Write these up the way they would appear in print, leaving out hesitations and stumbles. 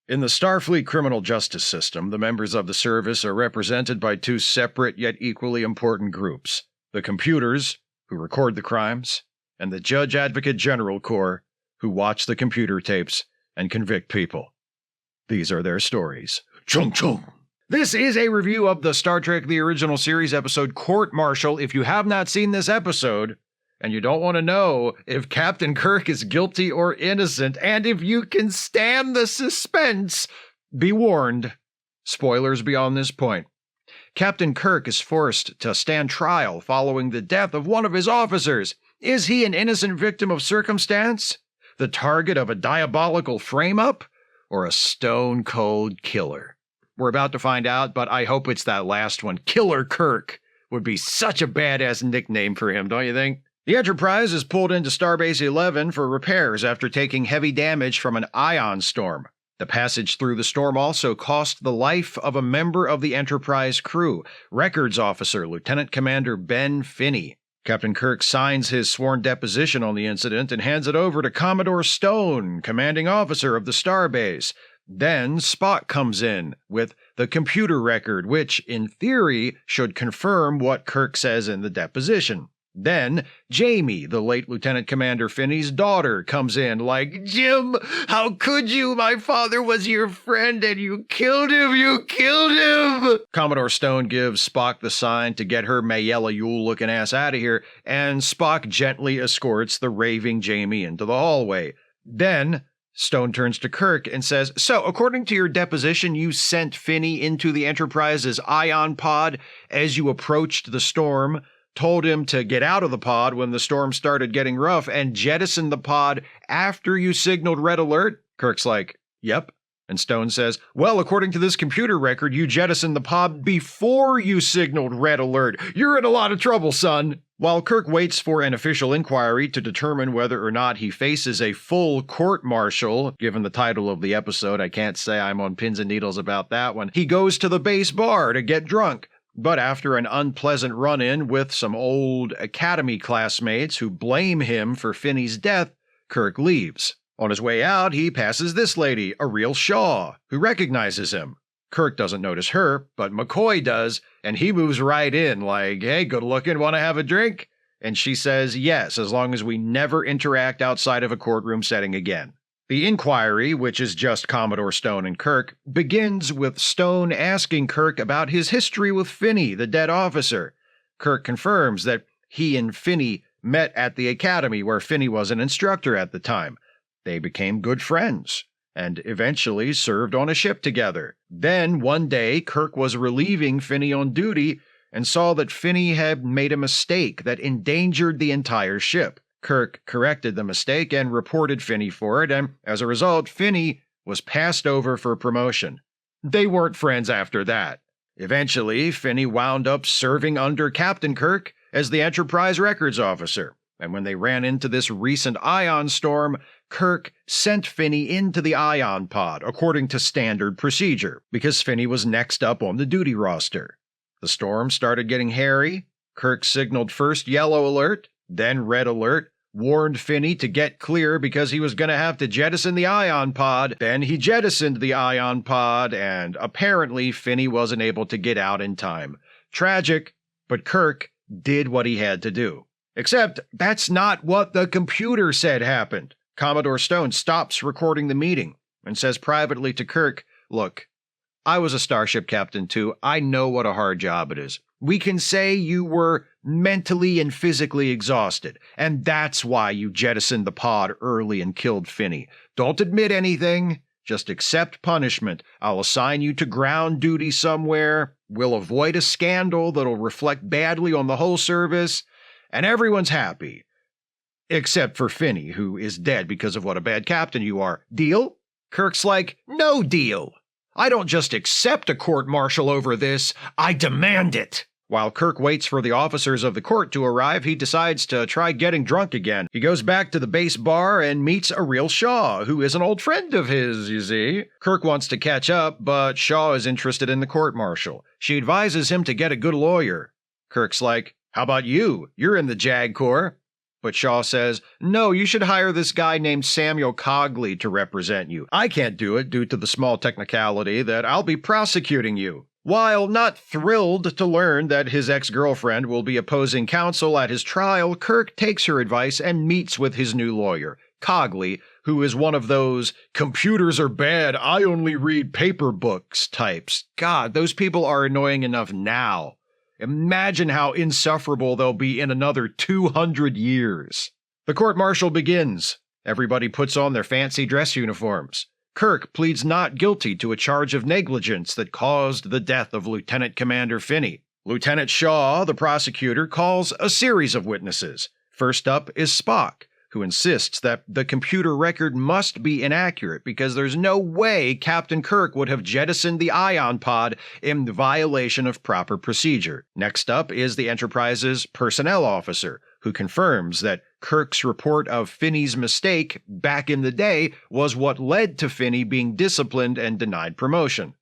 In the Starfleet criminal justice system, the members of the service are represented by two separate yet equally important groups: the computers, who record the crimes, and the Judge Advocate General Corps, who watch the computer tapes and convict people. These are their stories. Chung chung! This is a review of the Star Trek The Original Series episode Court Martial. If you have not seen this episode, and you don't want to know if Captain Kirk is guilty or innocent, and if you can stand the suspense, be warned. Spoilers beyond this point. Captain Kirk is forced to stand trial following the death of one of his officers. Is he an innocent victim of circumstance? The target of a diabolical frame-up? Or a stone-cold killer? We're about to find out, but I hope it's that last one. Killer Kirk would be such a badass nickname for him, don't you think? The Enterprise is pulled into Starbase 11 for repairs after taking heavy damage from an ion storm. The passage through the storm also cost the life of a member of the Enterprise crew, Records Officer Lieutenant Commander Ben Finney. Captain Kirk signs his sworn deposition on the incident and hands it over to Commodore Stone, commanding officer of the Starbase. Then Spock comes in with the computer record, which, in theory, should confirm what Kirk says in the deposition. Then, Jamie, the late Lieutenant Commander Finney's daughter, comes in like, "Jim, how could you? My father was your friend and you killed him! You killed him!" Commodore Stone gives Spock the sign to get her Mayella Yule-looking ass out of here, and Spock gently escorts the raving Jamie into the hallway. Then, Stone turns to Kirk and says, "So, according to your deposition, you sent Finney into the Enterprise's ion pod as you approached the storm, told him to get out of the pod when the storm started getting rough, and jettisoned the pod after you signaled red alert?" Kirk's like, "Yep." And Stone says, "Well, according to this computer record, you jettisoned the pod before you signaled red alert. You're in a lot of trouble, son." While Kirk waits for an official inquiry to determine whether or not he faces a full court-martial, given the title of the episode, I can't say I'm on pins and needles about that one, he goes to the base bar to get drunk. But after an unpleasant run-in with some old Academy classmates who blame him for Finney's death, Kirk leaves. On his way out, he passes this lady, Ariel Shaw, who recognizes him. Kirk doesn't notice her, but McCoy does, and he moves right in like, "Hey, good looking, want to have a drink?" And she says yes, as long as we never interact outside of a courtroom setting again. The inquiry, which is just Commodore Stone and Kirk, begins with Stone asking Kirk about his history with Finney, the dead officer. Kirk confirms that he and Finney met at the academy where Finney was an instructor at the time. They became good friends and eventually served on a ship together. Then, one day, Kirk was relieving Finney on duty and saw that Finney had made a mistake that endangered the entire ship. Kirk corrected the mistake and reported Finney for it, and as a result, Finney was passed over for promotion. They weren't friends after that. Eventually, Finney wound up serving under Captain Kirk as the Enterprise Records Officer, and when they ran into this recent ion storm, Kirk sent Finney into the ion pod, according to standard procedure, because Finney was next up on the duty roster. The storm started getting hairy. Kirk signaled first yellow alert, then red alert, warned Finney to get clear because he was going to have to jettison the ion pod. Then he jettisoned the ion pod, and apparently Finney wasn't able to get out in time. Tragic, but Kirk did what he had to do. Except that's not what the computer said happened. Commodore Stone stops recording the meeting and says privately to Kirk, "Look, I was a starship captain too. I know what a hard job it is. We can say you were mentally and physically exhausted, and that's why you jettisoned the pod early and killed Finney. Don't admit anything. Just accept punishment. I'll assign you to ground duty somewhere. We'll avoid a scandal that'll reflect badly on the whole service, and everyone's happy. Except for Finney, who is dead because of what a bad captain you are. Deal?" Kirk's like, "No deal. I don't just accept a court-martial over this, I demand it." While Kirk waits for the officers of the court to arrive, he decides to try getting drunk again. He goes back to the base bar and meets Ariel Shaw, who is an old friend of his, you see. Kirk wants to catch up, but Shaw is interested in the court-martial. She advises him to get a good lawyer. Kirk's like, "How about you? You're in the JAG Corps." but Shaw says, "No, you should hire this guy named Samuel Cogley to represent you. I can't do it due to the small technicality that I'll be prosecuting you." While not thrilled to learn that his ex-girlfriend will be opposing counsel at his trial, Kirk takes her advice and meets with his new lawyer, Cogley, who is one of those "computers are bad, I only read paper books" types. God, those people are annoying enough now. Imagine how insufferable they'll be in another 200 years. The court-martial begins. Everybody puts on their fancy dress uniforms. Kirk pleads not guilty to a charge of negligence that caused the death of Lieutenant Commander Finney. Lieutenant Shaw, the prosecutor, calls a series of witnesses. First up is Spock, who insists that the computer record must be inaccurate because there's no way Captain Kirk would have jettisoned the ion pod in violation of proper procedure. Next up is the Enterprise's personnel officer, who confirms that Kirk's report of Finney's mistake back in the day was what led to Finney being disciplined and denied promotion.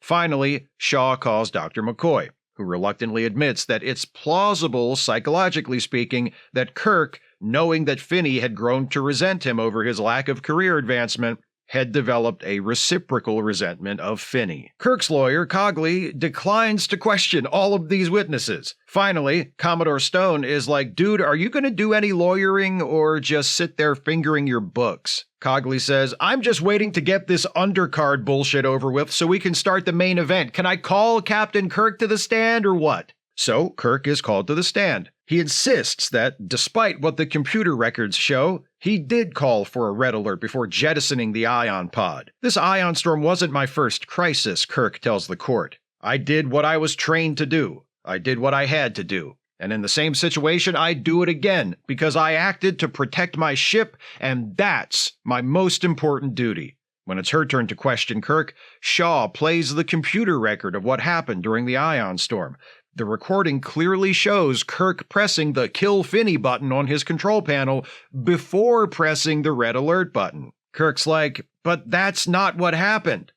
Finally, Shaw calls Dr. McCoy, who reluctantly admits that it's plausible, psychologically speaking, that Kirk, knowing that Finney had grown to resent him over his lack of career advancement, had developed a reciprocal resentment of Finney. Kirk's lawyer, Cogley, declines to question all of these witnesses. Finally, Commodore Stone is like, "Dude, are you going to do any lawyering or just sit there fingering your books?" Cogley says, "I'm just waiting to get this undercard bullshit over with so we can start the main event. Can I call Captain Kirk to the stand or what?" So Kirk is called to the stand. He insists that, despite what the computer records show, he did call for a red alert before jettisoning the ion pod. "This ion storm wasn't my first crisis," Kirk tells the court. "I did what I was trained to do. I did what I had to do. And in the same situation, I'd do it again, because I acted to protect my ship, and that's my most important duty." When it's her turn to question Kirk, Shaw plays the computer record of what happened during the ion storm. The recording clearly shows Kirk pressing the Kill Finney button on his control panel before pressing the red alert button. Kirk's like, "But that's not what happened."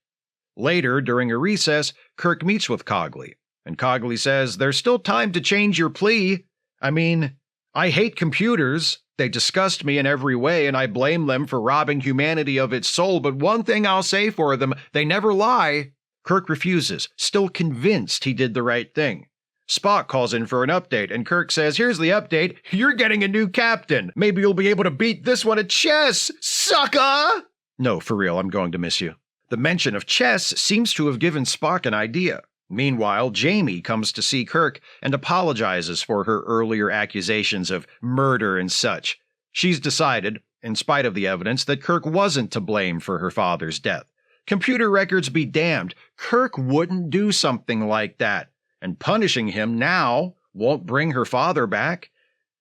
Later, during a recess, Kirk meets with Cogley, and Cogley says, "There's still time to change your plea. I mean, I hate computers. They disgust me in every way, and I blame them for robbing humanity of its soul, but one thing I'll say for them, they never lie." Kirk refuses, still convinced he did the right thing. Spock calls in for an update, and Kirk says, "Here's the update. You're getting a new captain. Maybe you'll be able to beat this one at chess, sucker!" "No, for real, I'm going to miss you." The mention of chess seems to have given Spock an idea. Meanwhile, Jamie comes to see Kirk and apologizes for her earlier accusations of murder and such. She's decided, in spite of the evidence, that Kirk wasn't to blame for her father's death. Computer records be damned, Kirk wouldn't do something like that. And punishing him now won't bring her father back.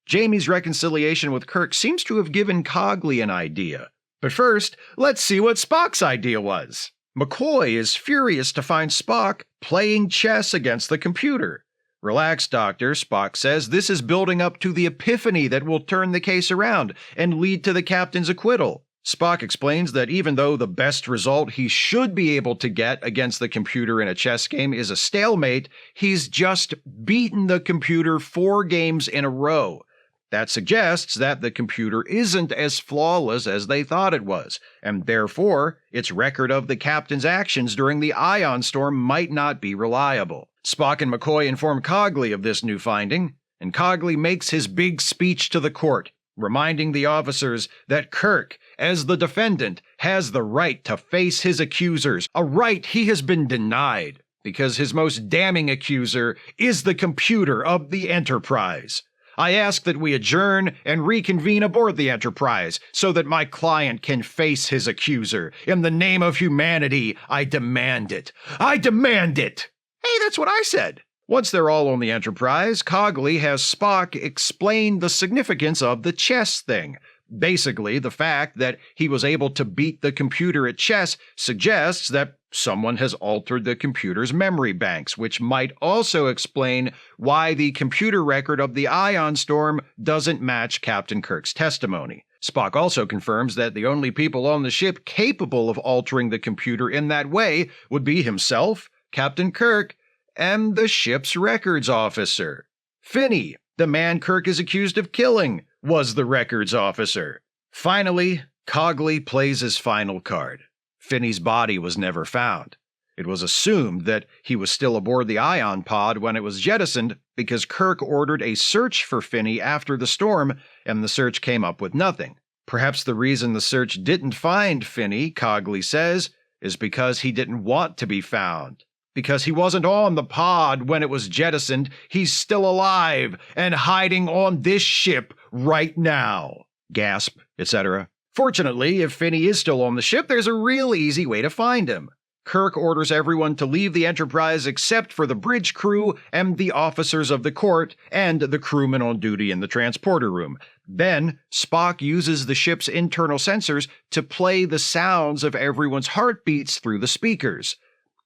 Jamie's reconciliation with Kirk seems to have given Cogley an idea. But first, let's see what Spock's idea was. McCoy is furious to find Spock playing chess against the computer. "Relax, Doctor," Spock says. "This is building up to the epiphany that will turn the case around and lead to the captain's acquittal." Spock explains that even though the best result he should be able to get against the computer in a chess game is a stalemate, he's just beaten the computer 4 games in a row. That suggests that the computer isn't as flawless as they thought it was, and therefore its record of the captain's actions during the ion storm might not be reliable. Spock and McCoy inform Cogley of this new finding, and Cogley makes his big speech to the court, reminding the officers that Kirk, as the defendant, has the right to face his accusers, a right he has been denied, because his most damning accuser is the computer of the Enterprise. "I ask that we adjourn and reconvene aboard the Enterprise so that my client can face his accuser. In the name of humanity, I demand it. I demand it!" Hey, that's what I said. Once they're all on the Enterprise, Cogley has Spock explain the significance of the chess thing. Basically, the fact that he was able to beat the computer at chess suggests that someone has altered the computer's memory banks, which might also explain why the computer record of the ion storm doesn't match Captain Kirk's testimony. Spock also confirms that the only people on the ship capable of altering the computer in that way would be himself, Captain Kirk, and the ship's records officer. Finney, the man Kirk is accused of killing, was the records officer. Finally, Cogley plays his final card. Finney's body was never found. It was assumed that he was still aboard the ion pod when it was jettisoned because Kirk ordered a search for Finney after the storm, and the search came up with nothing. Perhaps the reason the search didn't find Finney, Cogley says, is because he didn't want to be found. Because he wasn't on the pod when it was jettisoned, he's still alive and hiding on this ship right now. Gasp, etc. Fortunately, if Finney is still on the ship, there's a real easy way to find him. Kirk orders everyone to leave the Enterprise except for the bridge crew and the officers of the court and the crewmen on duty in the transporter room. Then, Spock uses the ship's internal sensors to play the sounds of everyone's heartbeats through the speakers.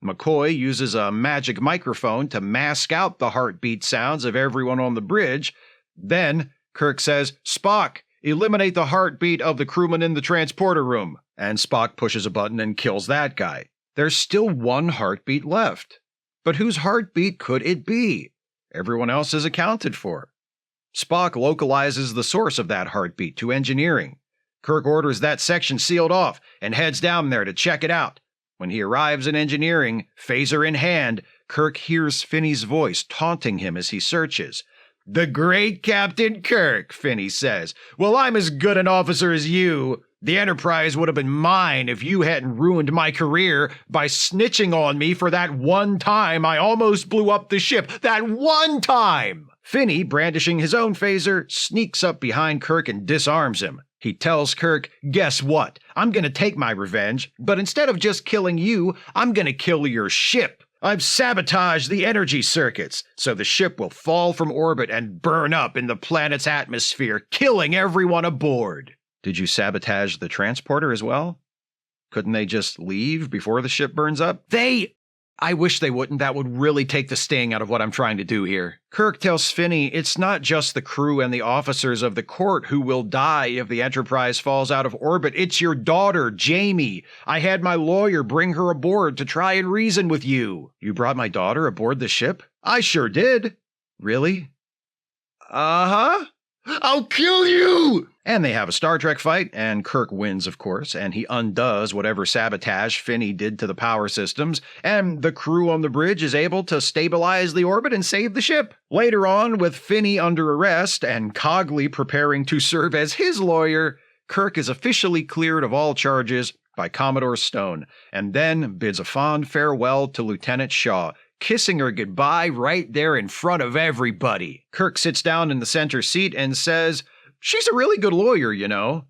McCoy uses a magic microphone to mask out the heartbeat sounds of everyone on the bridge. Then, Kirk says, "Spock, eliminate the heartbeat of the crewman in the transporter room." And Spock pushes a button and kills that guy. There's still one heartbeat left. But whose heartbeat could it be? Everyone else is accounted for. Spock localizes the source of that heartbeat to engineering. Kirk orders that section sealed off and heads down there to check it out. When he arrives in engineering, phaser in hand, Kirk hears Finney's voice taunting him as he searches. "The great Captain Kirk," Finney says. "Well, I'm as good an officer as you. The Enterprise would have been mine if you hadn't ruined my career by snitching on me for that one time I almost blew up the ship. That one time!" Finney, brandishing his own phaser, sneaks up behind Kirk and disarms him. He tells Kirk, "Guess what? I'm gonna take my revenge, but instead of just killing you, I'm gonna kill your ship. I've sabotaged the energy circuits, so the ship will fall from orbit and burn up in the planet's atmosphere, killing everyone aboard." Did you sabotage the transporter as well? Couldn't they just leave before the ship burns up? I wish they wouldn't. That would really take the sting out of what I'm trying to do here. Kirk tells Finney it's not just the crew and the officers of the court who will die if the Enterprise falls out of orbit. It's your daughter, Jamie. I had my lawyer bring her aboard to try and reason with you. You brought my daughter aboard the ship? I sure did. Really? Uh-huh. I'll kill you! And they have a Star Trek fight, and Kirk wins, of course, and he undoes whatever sabotage Finney did to the power systems, and the crew on the bridge is able to stabilize the orbit and save the ship. Later on, with Finney under arrest and Cogley preparing to serve as his lawyer, Kirk is officially cleared of all charges by Commodore Stone, and then bids a fond farewell to Lieutenant Shaw, kissing her goodbye right there in front of everybody. Kirk sits down in the center seat and says, "She's a really good lawyer, you know."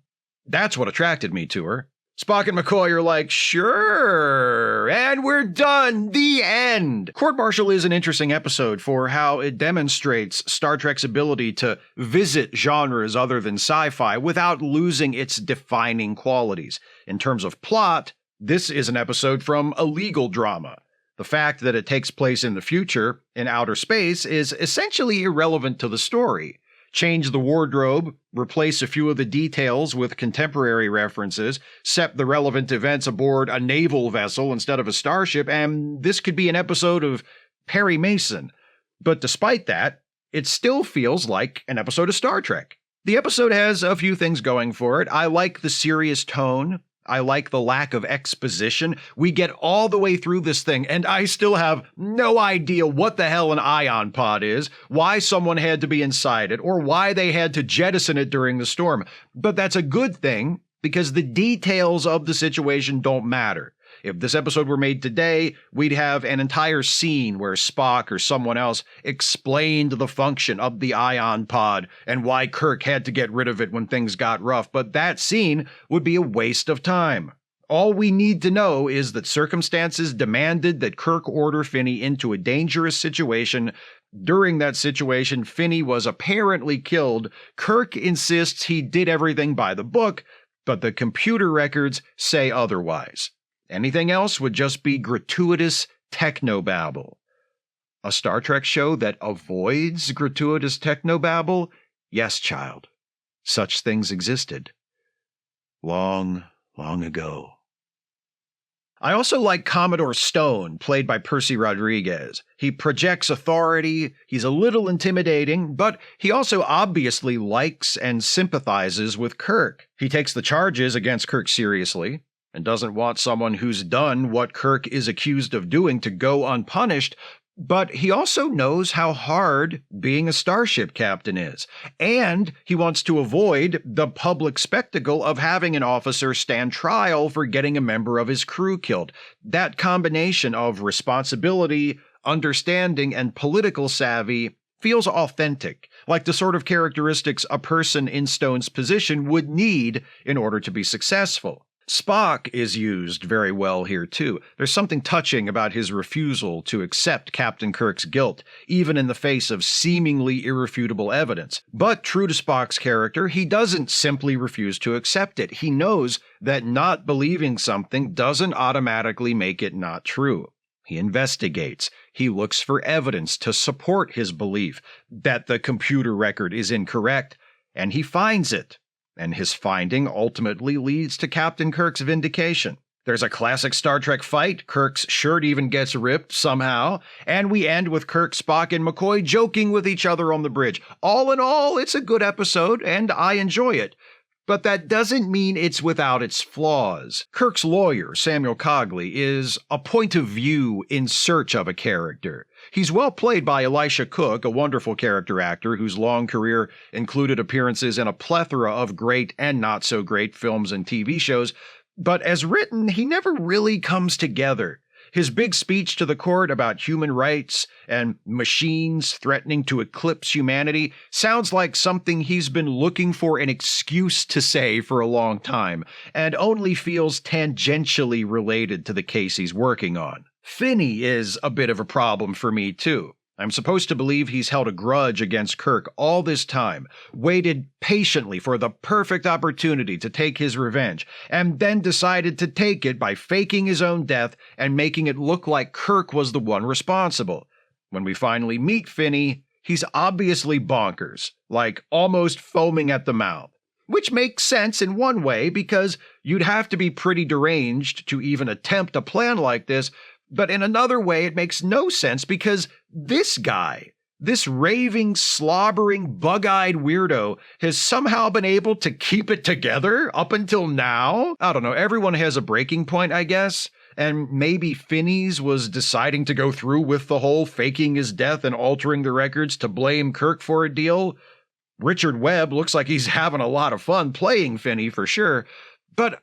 That's what attracted me to her. Spock and McCoy are like, "Sure, and we're done. The end." Court Martial is an interesting episode for how it demonstrates Star Trek's ability to visit genres other than sci-fi without losing its defining qualities. In terms of plot, this is an episode from a legal drama. The fact that it takes place in the future, in outer space, is essentially irrelevant to the story. Change the wardrobe, replace a few of the details with contemporary references, set the relevant events aboard a naval vessel instead of a starship, and this could be an episode of Perry Mason. But despite that, it still feels like an episode of Star Trek. The episode has a few things going for it. I like the serious tone. I like the lack of exposition. We get all the way through this thing, and I still have no idea what the hell an ion pod is, why someone had to be inside it, or why they had to jettison it during the storm. But that's a good thing, because the details of the situation don't matter. If this episode were made today, we'd have an entire scene where Spock or someone else explained the function of the ion pod and why Kirk had to get rid of it when things got rough, but that scene would be a waste of time. All we need to know is that circumstances demanded that Kirk order Finney into a dangerous situation. During that situation, Finney was apparently killed. Kirk insists he did everything by the book, but the computer records say otherwise. Anything else would just be gratuitous technobabble. A Star Trek show that avoids gratuitous technobabble? Yes, child. Such things existed. Long, long ago. I also like Commodore Stone, played by Percy Rodriguez. He projects authority, he's a little intimidating, but he also obviously likes and sympathizes with Kirk. He takes the charges against Kirk seriously, and doesn't want someone who's done what Kirk is accused of doing to go unpunished, but he also knows how hard being a starship captain is, and he wants to avoid the public spectacle of having an officer stand trial for getting a member of his crew killed. That combination of responsibility, understanding, and political savvy feels authentic, like the sort of characteristics a person in Stone's position would need in order to be successful. Spock is used very well here, too. There's something touching about his refusal to accept Captain Kirk's guilt, even in the face of seemingly irrefutable evidence. But true to Spock's character, he doesn't simply refuse to accept it. He knows that not believing something doesn't automatically make it not true. He investigates. He looks for evidence to support his belief that the computer record is incorrect, and he finds it. And his finding ultimately leads to Captain Kirk's vindication. There's a classic Star Trek fight, Kirk's shirt even gets ripped somehow, and we end with Kirk, Spock, and McCoy joking with each other on the bridge. All in all, it's a good episode, and I enjoy it. But that doesn't mean it's without its flaws. Kirk's lawyer, Samuel Cogley, is a point of view in search of a character. He's well played by Elisha Cook, a wonderful character actor whose long career included appearances in a plethora of great and not so great films and TV shows, but as written, he never really comes together. His big speech to the court about human rights and machines threatening to eclipse humanity sounds like something he's been looking for an excuse to say for a long time, and only feels tangentially related to the case he's working on. Finney is a bit of a problem for me, too. I'm supposed to believe he's held a grudge against Kirk all this time, waited patiently for the perfect opportunity to take his revenge, and then decided to take it by faking his own death and making it look like Kirk was the one responsible. When we finally meet Finney, he's obviously bonkers, like almost foaming at the mouth. Which makes sense in one way, because you'd have to be pretty deranged to even attempt a plan like this. But in another way, it makes no sense because this guy, this raving, slobbering, bug-eyed weirdo, has somehow been able to keep it together up until now. I don't know, everyone has a breaking point, I guess. And maybe Finney's was deciding to go through with the whole faking his death and altering the records to blame Kirk for a deal. Richard Webb looks like he's having a lot of fun playing Finney for sure. But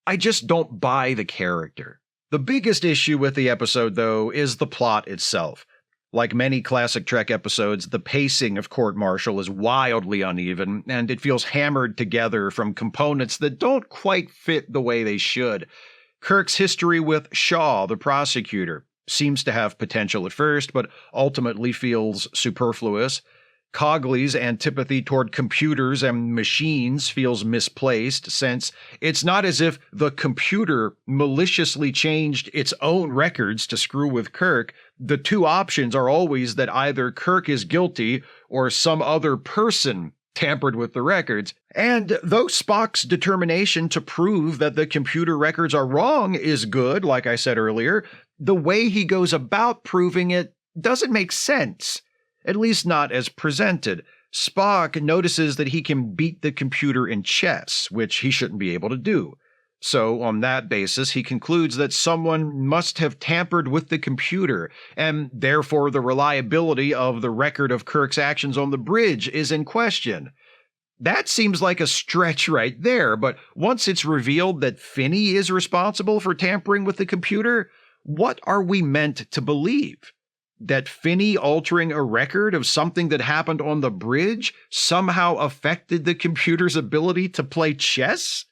I just don't buy the character. The biggest issue with the episode, though, is the plot itself. Like many classic Trek episodes, the pacing of Court Martial is wildly uneven, and it feels hammered together from components that don't quite fit the way they should. Kirk's history with Shaw, the prosecutor, seems to have potential at first, but ultimately feels superfluous. Cogley's antipathy toward computers and machines feels misplaced, since it's not as if the computer maliciously changed its own records to screw with Kirk. The two options are always that either Kirk is guilty or some other person tampered with the records. And though Spock's determination to prove that the computer records are wrong is good, like I said earlier, the way he goes about proving it doesn't make sense. At least not as presented. Spock notices that he can beat the computer in chess, which he shouldn't be able to do. So, on that basis, he concludes that someone must have tampered with the computer, and therefore the reliability of the record of Kirk's actions on the bridge is in question. That seems like a stretch right there, but once it's revealed that Finney is responsible for tampering with the computer, what are we meant to believe? That Finney altering a record of something that happened on the bridge somehow affected the computer's ability to play chess?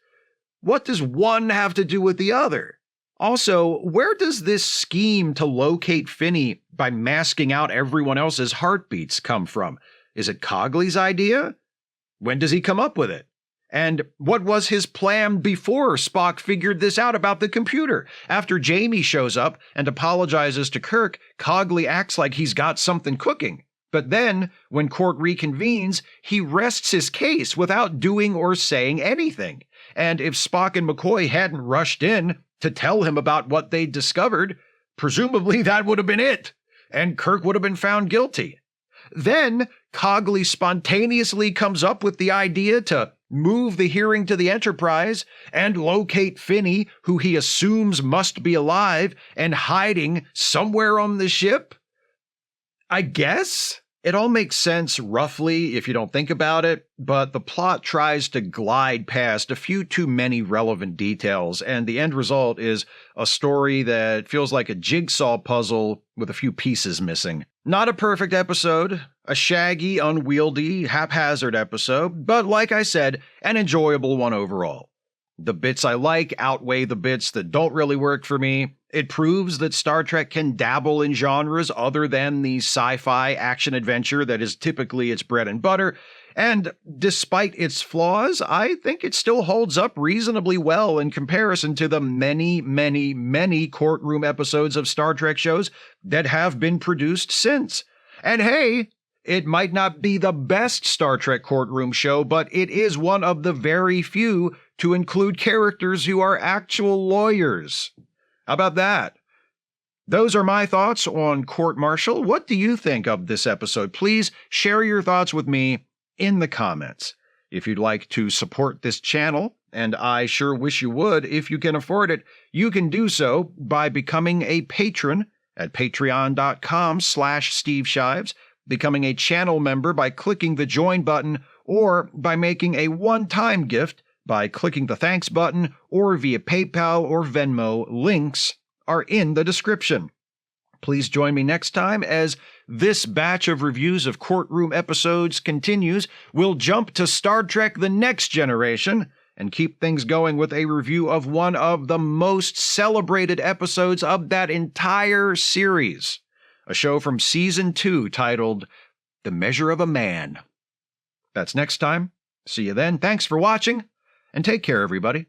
What does one have to do with the other? Also, where does this scheme to locate Finney by masking out everyone else's heartbeats come from? Is it Cogley's idea? When does he come up with it? And what was his plan before Spock figured this out about the computer? After Jamie shows up and apologizes to Kirk, Cogley acts like he's got something cooking. But then, when court reconvenes, he rests his case without doing or saying anything. And if Spock and McCoy hadn't rushed in to tell him about what they'd discovered, presumably that would have been it, and Kirk would have been found guilty. Then, Cogley spontaneously comes up with the idea to move the hearing to the Enterprise and locate Finney, who he assumes must be alive and hiding somewhere on the ship. I guess it all makes sense roughly if you don't think about it, but the plot tries to glide past a few too many relevant details, and the end result is a story that feels like a jigsaw puzzle with a few pieces missing. Not a perfect episode, a shaggy, unwieldy, haphazard episode, but like I said, an enjoyable one overall. The bits I like outweigh the bits that don't really work for me. It proves that Star Trek can dabble in genres other than the sci-fi action-adventure that is typically its bread and butter, and despite its flaws, I think it still holds up reasonably well in comparison to the many, many, many courtroom episodes of Star Trek shows that have been produced since. And hey, it might not be the best Star Trek courtroom show, but it is one of the very few to include characters who are actual lawyers. How about that? Those are my thoughts on Court Martial. What do you think of this episode? Please share your thoughts with me in the comments. If you'd like to support this channel, and I sure wish you would if you can afford it, you can do so by becoming a patron at patreon.com/Steve Shives, becoming a channel member by clicking the join button, or by making a one-time gift by clicking the thanks button, or via PayPal or Venmo. Links are in the description. Please join me next time as this batch of reviews of courtroom episodes continues. We'll jump to Star Trek: The Next Generation and keep things going with a review of one of the most celebrated episodes of that entire series, a show from Season 2 titled The Measure of a Man. That's next time. See you then. Thanks for watching, and take care, everybody.